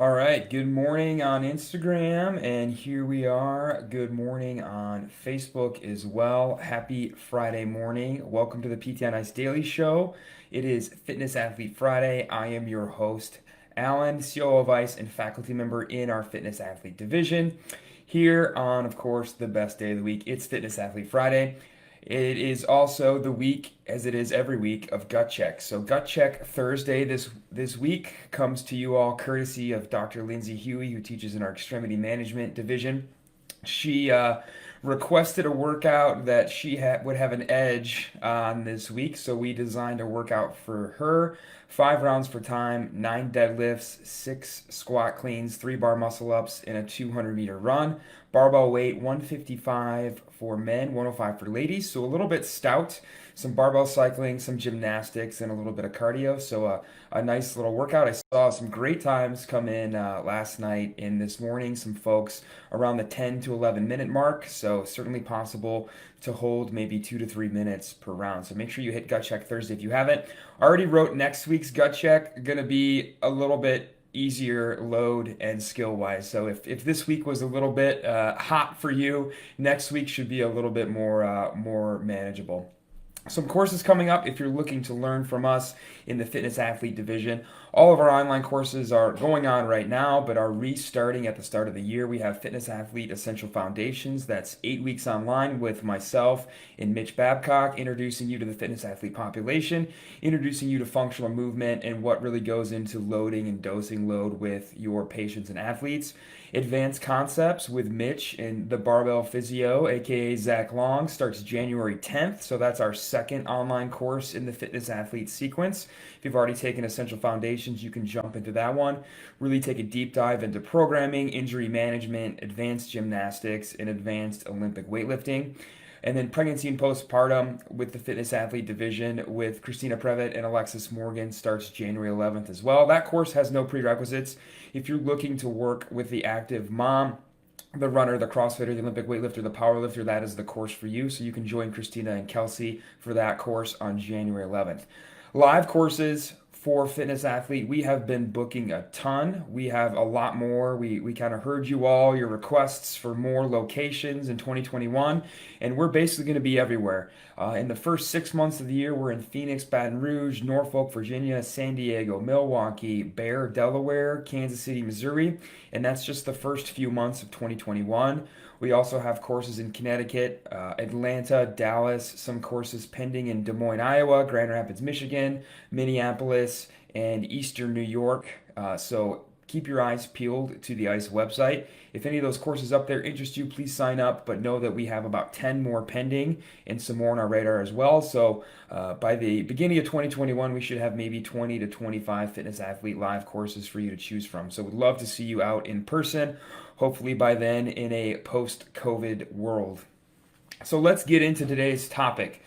All right, good morning on Instagram, and here we are. Good morning on Facebook as well. Happy Friday morning. Welcome to the PT on Ice Daily Show. It is Fitness Athlete Friday. I am your host, Alan, COO of Ice and faculty member in our Fitness Athlete division. Here on, of course, the best day of the week, it's Fitness Athlete Friday. It is also the week, as it is every week, of Gut Check. So Gut Check Thursday this week comes to you all courtesy of Dr. Lindsay Huey, who teaches in our extremity management division. She requested a workout that would have an edge on this week, so we designed a workout for her. 5 rounds for time, 9 deadlifts, 6 squat cleans, 3 bar muscle ups, and a 200-meter run. Barbell weight 155 for men, 105 for ladies, so a little bit stout. Some barbell cycling, some gymnastics, and a little bit of cardio. So a nice little workout. I saw some great times come in last night and this morning. Some folks around the 10 to 11 minute mark. So certainly possible to hold maybe 2 to 3 minutes per round. So make sure you hit Gut Check Thursday if you haven't. Already wrote next week's Gut Check. Going to be a little bit easier load and skill wise. So if this week was a little bit hot for you, next week should be a little bit more manageable. Some courses coming up if you're looking to learn from us in the fitness athlete division. All of our online courses are going on right now, but are restarting at the start of the year. We have Fitness Athlete Essential Foundations. That's 8 weeks online with myself and Mitch Babcock, introducing you to the fitness athlete population, introducing you to functional movement and what really goes into loading and dosing load with your patients and athletes. Advanced Concepts with Mitch and the Barbell Physio, aka Zach Long, starts January 10th. So that's our second online course in the fitness athlete sequence. If you've already taken Essential Foundations, you can jump into that one. Really take a deep dive into programming, injury management, advanced gymnastics, and advanced Olympic weightlifting. And then pregnancy and postpartum with the fitness athlete division with Christina Previtt and Alexis Morgan starts January 11th as well. That course has no prerequisites. If you're looking to work with the active mom, the runner, the CrossFitter, the Olympic weightlifter, the powerlifter, that is the course for you. So you can join Christina and Kelsey for that course on January 11th. Live courses for fitness athlete, we have been booking a ton. We have a lot more. We kind of heard you all, your requests for more locations in 2021, and we're basically going to be everywhere. In the first 6 months of the year, we're in Phoenix, Baton Rouge, Norfolk, Virginia, San Diego, Milwaukee, Bear, Delaware, Kansas City, Missouri, and that's just the first few months of 2021. We also have courses in Connecticut, Atlanta, Dallas, some courses pending in Des Moines, Iowa, Grand Rapids, Michigan, Minneapolis, and Eastern New York. So keep your eyes peeled to the ICE website. If any of those courses up there interest you, please sign up, but know that we have about 10 more pending and some more on our radar as well. So by the beginning of 2021, we should have maybe 20 to 25 fitness athlete live courses for you to choose from. So we'd love to see you out in person, hopefully by then in a post-COVID world. So let's get into today's topic.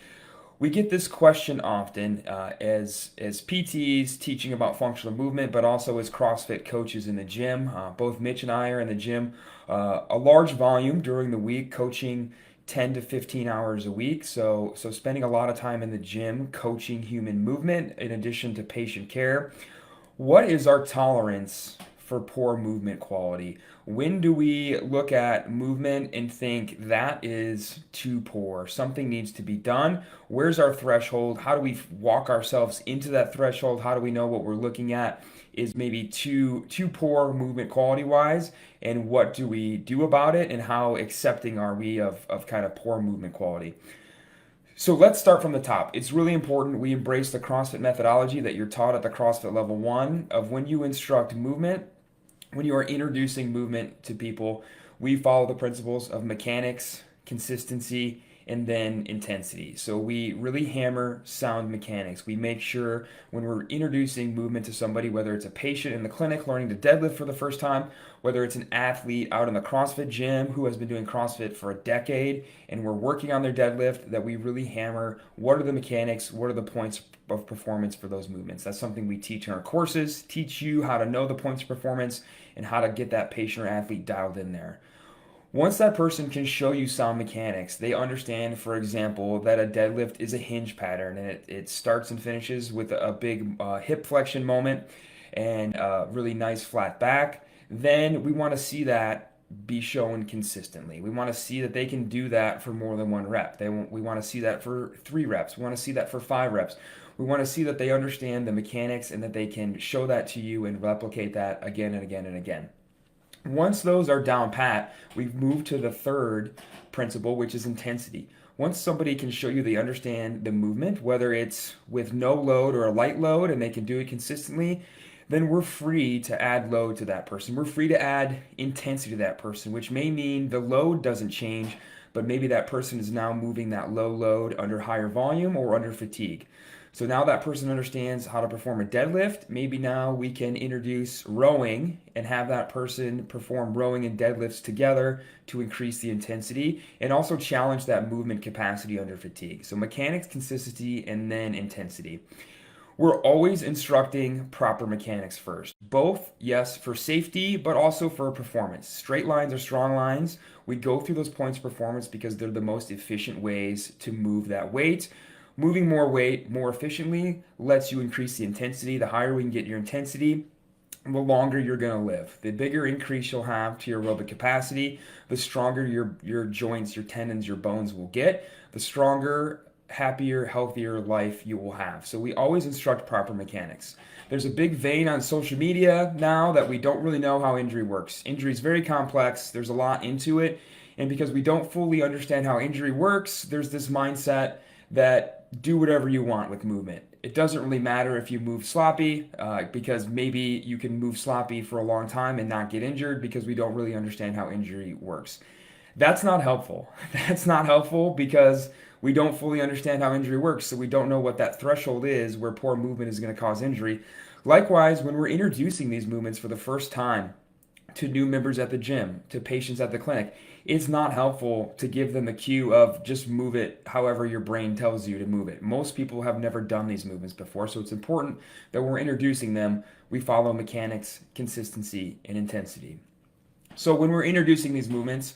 We get this question often as PTs teaching about functional movement, but also as CrossFit coaches in the gym. Both Mitch and I are in the gym a large volume during the week, coaching 10 to 15 hours a week. So spending a lot of time in the gym coaching human movement in addition to patient care. What is our tolerance for poor movement quality? When do we look at movement and think that is too poor? Something needs to be done. Where's our threshold? How do we walk ourselves into that threshold? How do we know what we're looking at is maybe too poor movement quality wise? And what do we do about it? And how accepting are we of kind of poor movement quality? So let's start from the top. It's really important we embrace the CrossFit methodology that you're taught at the CrossFit level 1 of when you instruct movement, when you are introducing movement to people, we follow the principles of mechanics, consistency, and then intensity. So we really hammer sound mechanics. We make sure when we're introducing movement to somebody, whether it's a patient in the clinic learning to deadlift for the first time, whether it's an athlete out in the CrossFit gym who has been doing CrossFit for a decade and we're working on their deadlift, that we really hammer what are the mechanics, what are the points of performance for those movements. That's something we teach in our courses, teach you how to know the points of performance and how to get that patient or athlete dialed in there. Once that person can show you sound mechanics, they understand, for example, that a deadlift is a hinge pattern and it starts and finishes with a big hip flexion moment. and really nice flat back, then we want to see that be shown consistently. We want to see that they can do that for more than one rep. We want to see that for 3 reps. We want to see that for 5 reps. We want to see that they understand the mechanics and that they can show that to you and replicate that again and again and again. Once those are down pat, we've moved to the third principle, which is intensity. Once somebody can show you they understand the movement, whether it's with no load or a light load, and they can do it consistently, then we're free to add load to that person. We're free to add intensity to that person, which may mean the load doesn't change, but maybe that person is now moving that low load under higher volume or under fatigue. So now that person understands how to perform a deadlift. Maybe now we can introduce rowing and have that person perform rowing and deadlifts together to increase the intensity and also challenge that movement capacity under fatigue. So mechanics, consistency, and then intensity. We're always instructing proper mechanics first. Both, yes, for safety, but also for performance. Straight lines or strong lines, we go through those points of performance because they're the most efficient ways to move that weight. Moving more weight more efficiently lets you increase the intensity. The higher we can get your intensity, the longer you're going to live. The bigger increase you'll have to your aerobic capacity, the stronger your joints, your tendons, your bones will get, the stronger, happier, healthier life you will have. So we always instruct proper mechanics. There's a big vein on social media now that we don't really know how injury works. Injury is very complex. There's a lot into it. And because we don't fully understand how injury works, there's this mindset that do whatever you want with movement. It doesn't really matter if you move sloppy because maybe you can move sloppy for a long time and not get injured because we don't really understand how injury works. That's not helpful. That's not helpful because we don't fully understand how injury works, so we don't know what that threshold is where poor movement is going to cause injury. Likewise, when we're introducing these movements for the first time to new members at the gym, to patients at the clinic, it's not helpful to give them the cue of just move it however your brain tells you to move it. Most people have never done these movements before, so it's important that when we're introducing them, we follow mechanics, consistency, and intensity. So when we're introducing these movements,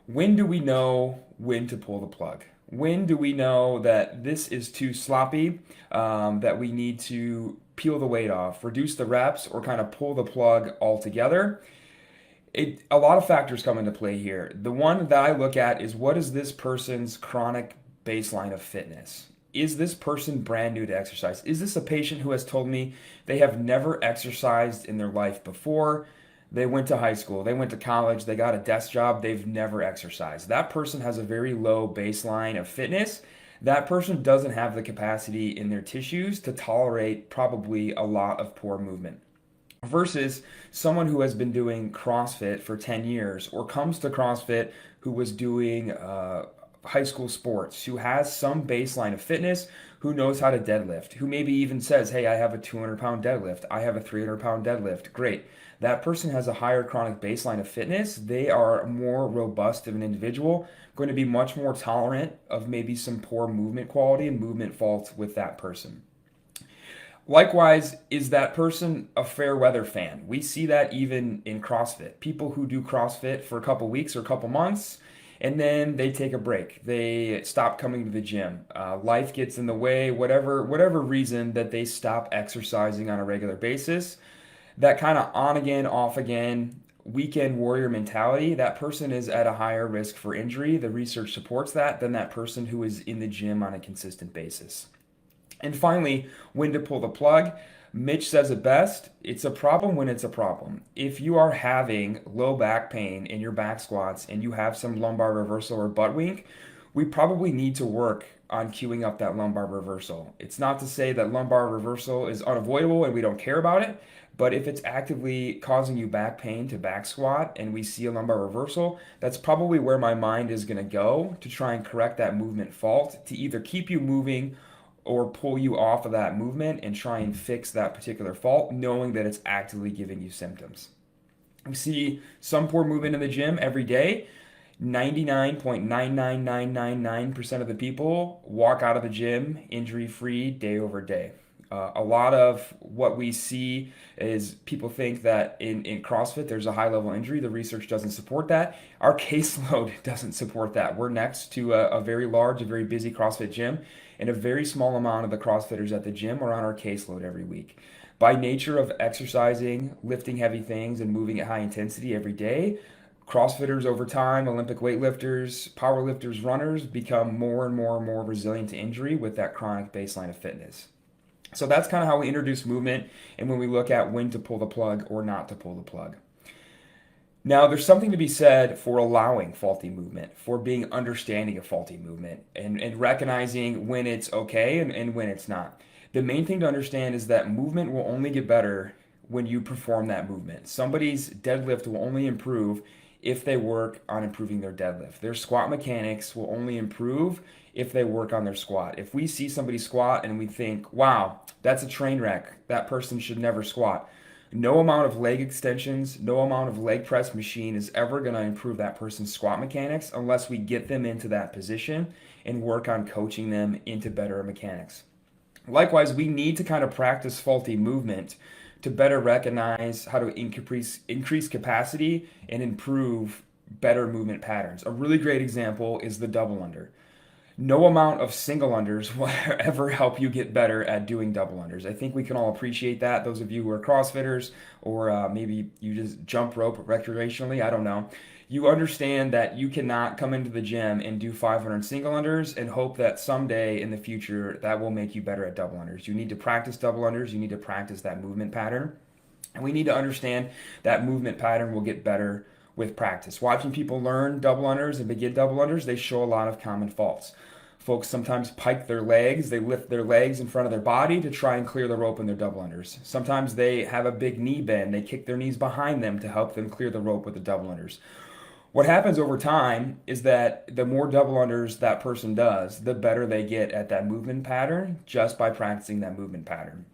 when do we know when to pull the plug? When do we know that this is too sloppy, that we need to peel the weight off, reduce the reps, or kind of pull the plug altogether? A lot of factors come into play here. The one that I look at is what is this person's chronic baseline of fitness? Is this person brand new to exercise? Is this a patient who has told me they have never exercised in their life before? They went to high school, they went to college, they got a desk job, they've never exercised. That person has a very low baseline of fitness. That person doesn't have the capacity in their tissues to tolerate probably a lot of poor movement. Versus someone who has been doing CrossFit for 10 years or comes to CrossFit who was doing high school sports, who has some baseline of fitness, who knows how to deadlift, who maybe even says, hey, I have a 200-pound deadlift, I have a 300-pound deadlift. Great. That person has a higher chronic baseline of fitness. They are more robust of an individual, going to be much more tolerant of maybe some poor movement quality and movement faults with that person. Likewise, is that person a fair weather fan? We see that even in CrossFit. People who do CrossFit for a couple weeks or a couple months, and then they take a break. They stop coming to the gym. Life gets in the way, whatever reason that they stop exercising on a regular basis. That kind of on again, off again, weekend warrior mentality, that person is at a higher risk for injury. The research supports that than that person who is in the gym on a consistent basis. And finally, when to pull the plug. Mitch says it best, it's a problem when it's a problem. If you are having low back pain in your back squats and you have some lumbar reversal or butt wink, we probably need to work on queuing up that lumbar reversal. It's not to say that lumbar reversal is unavoidable and we don't care about it, but if it's actively causing you back pain to back squat and we see a lumbar reversal, that's probably where my mind is going to go to try and correct that movement fault to either keep you moving or pull you off of that movement and try and fix that particular fault, knowing that it's actively giving you symptoms. We see some poor movement in the gym every day. 99.99999% of the people walk out of the gym injury-free day over day. A lot of what we see is people think that in CrossFit there's a high level injury. The research doesn't support that. Our caseload doesn't support that. We're next to a very large, a very busy CrossFit gym. and a very small amount of the CrossFitters at the gym are on our caseload every week. By nature of exercising, lifting heavy things, and moving at high intensity every day, CrossFitters over time, Olympic weightlifters, powerlifters, runners become more and more and more resilient to injury with that chronic baseline of fitness. So that's kind of how we introduce movement and when we look at when to pull the plug or not to pull the plug. Now, there's something to be said for allowing faulty movement, for being understanding of faulty movement, and recognizing when it's okay and when it's not. The main thing to understand is that movement will only get better when you perform that movement. Somebody's deadlift will only improve if they work on improving their deadlift. Their squat mechanics will only improve if they work on their squat. If we see somebody squat and we think, wow, that's a train wreck, that person should never squat. No amount of leg extensions, no amount of leg press machine is ever going to improve that person's squat mechanics unless we get them into that position and work on coaching them into better mechanics. Likewise, we need to kind of practice faulty movement to better recognize how to increase capacity and improve better movement patterns. A really great example is the double under. No amount of single unders will ever help you get better at doing double unders. I think we can all appreciate that. Those of you who are CrossFitters, or maybe you just jump rope recreationally, I don't know. You understand that you cannot come into the gym and do 500 single unders and hope that someday in the future that will make you better at double unders. You need to practice double unders. You need to practice that movement pattern. And we need to understand that movement pattern will get better with practice. Watching people learn double unders and begin double unders, they show a lot of common faults. Folks sometimes pike their legs. They lift their legs in front of their body to try and clear the rope in their double unders. Sometimes they have a big knee bend. They kick their knees behind them to help them clear the rope with the double unders. What happens over time is that the more double unders that person does, the better they get at that movement pattern just by practicing that movement pattern.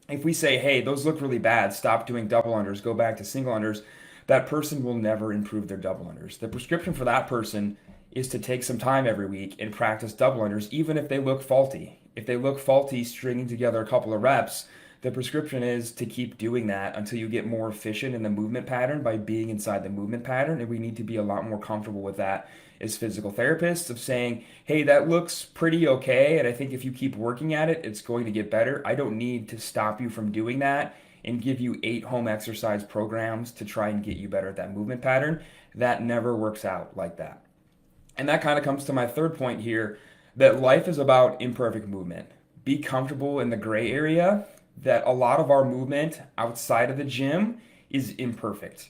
If we say, hey, those look really bad, stop doing double unders, go back to single unders, that person will never improve their double unders. The prescription for that person is to take some time every week and practice double unders, even if they look faulty. If they look faulty stringing together a couple of reps, the prescription is to keep doing that until you get more efficient in the movement pattern by being inside the movement pattern. And we need to be a lot more comfortable with that as physical therapists of saying, hey, that looks pretty okay. And I think if you keep working at it, it's going to get better. I don't need to stop you from doing that and give you 8 home exercise programs to try and get you better at that movement pattern. That never works out like that. And that kind of comes to my third point here, that life is about imperfect movement. Be comfortable in the gray area, that a lot of our movement outside of the gym is imperfect.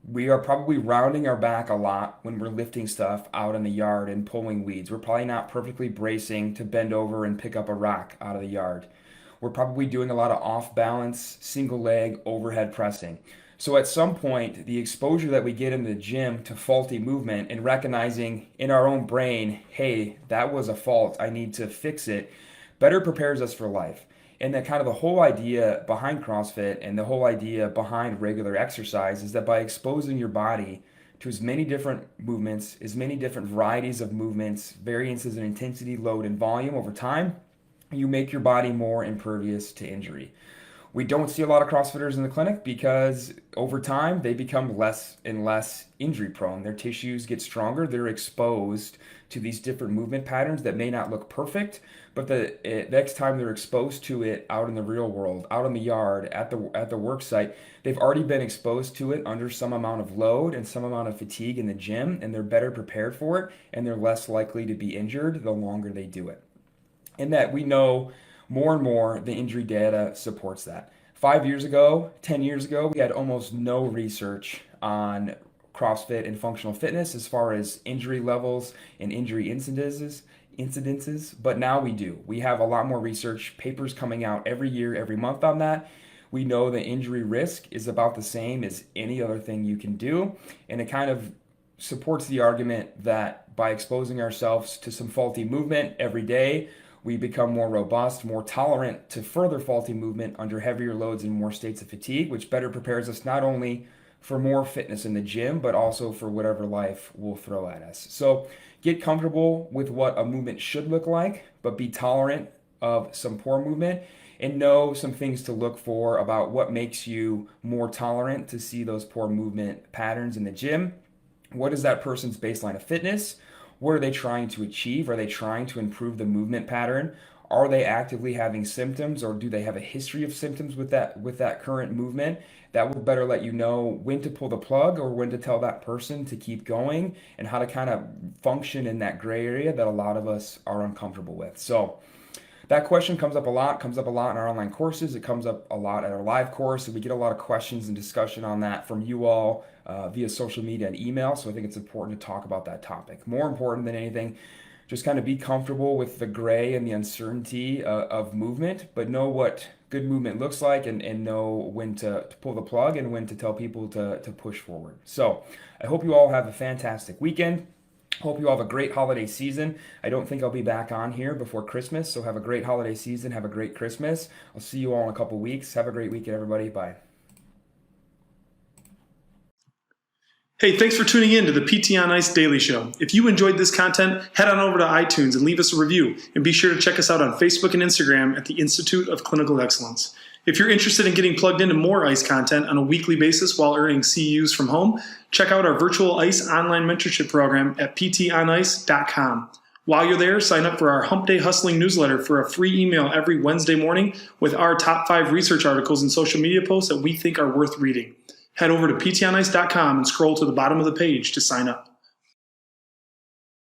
We are probably rounding our back a lot when we're lifting stuff out in the yard and pulling weeds. We're probably not perfectly bracing to bend over and pick up a rock out of the yard. We're probably doing a lot of off balance, single leg overhead pressing. So at some point, the exposure that we get in the gym to faulty movement and recognizing in our own brain, hey, that was a fault, I need to fix it, better prepares us for life. And that kind of the whole idea behind CrossFit and the whole idea behind regular exercise is that by exposing your body to as many different movements, as many different varieties of movements, variances in intensity, load, and volume over time, you make your body more impervious to injury. We don't see a lot of CrossFitters in the clinic because over time they become less and less injury prone. Their tissues get stronger. They're exposed to these different movement patterns that may not look perfect, but the next time they're exposed to it out in the real world, out in the yard, at the work site, they've already been exposed to it under some amount of load and some amount of fatigue in the gym, and they're better prepared for it, and they're less likely to be injured the longer they do it. And that we know more and more the injury data supports that. 5 years ago, 10 years ago, we had almost no research on CrossFit and functional fitness as far as injury levels and injury incidences, but now we do. We have a lot more research, papers coming out every year, every month on that. We know the injury risk is about the same as any other thing you can do, and it kind of supports the argument that by exposing ourselves to some faulty movement every day, we become more robust, more tolerant to further faulty movement under heavier loads and more states of fatigue, which better prepares us not only for more fitness in the gym, but also for whatever life will throw at us. So get comfortable with what a movement should look like, but be tolerant of some poor movement and know some things to look for about what makes you more tolerant to see those poor movement patterns in the gym. What is that person's baseline of fitness? What are they trying to achieve? Are they trying to improve the movement pattern? Are they actively having symptoms, or do they have a history of symptoms with that current movement? That will better let you know when to pull the plug or when to tell that person to keep going, and how to kind of function in that gray area that a lot of us are uncomfortable with. So that question comes up a lot in our online courses. It comes up a lot at our live course, and we get a lot of questions and discussion on that from you all via social media and email. So I think it's important to talk about that topic. More important than anything, just kind of be comfortable with the gray and the uncertainty of movement, but know what good movement looks like, and know when to pull the plug and when to tell people to push forward. So I hope you all have a fantastic weekend. Hope you all have a great holiday season. I don't think I'll be back on here before Christmas, so have a great holiday season. Have a great Christmas. I'll see you all in a couple weeks. Have a great weekend, everybody. Bye. Hey, thanks for tuning in to the PT on Ice Daily Show. If you enjoyed this content, head on over to iTunes and leave us a review. And be sure to check us out on Facebook and Instagram at the Institute of Clinical Excellence. If you're interested in getting plugged into more ICE content on a weekly basis while earning CEUs from home, check out our virtual ICE online mentorship program at ptonice.com. While you're there, sign up for our Hump Day Hustling newsletter for a free email every Wednesday morning with our top 5 research articles and social media posts that we think are worth reading. Head over to ptonice.com and scroll to the bottom of the page to sign up.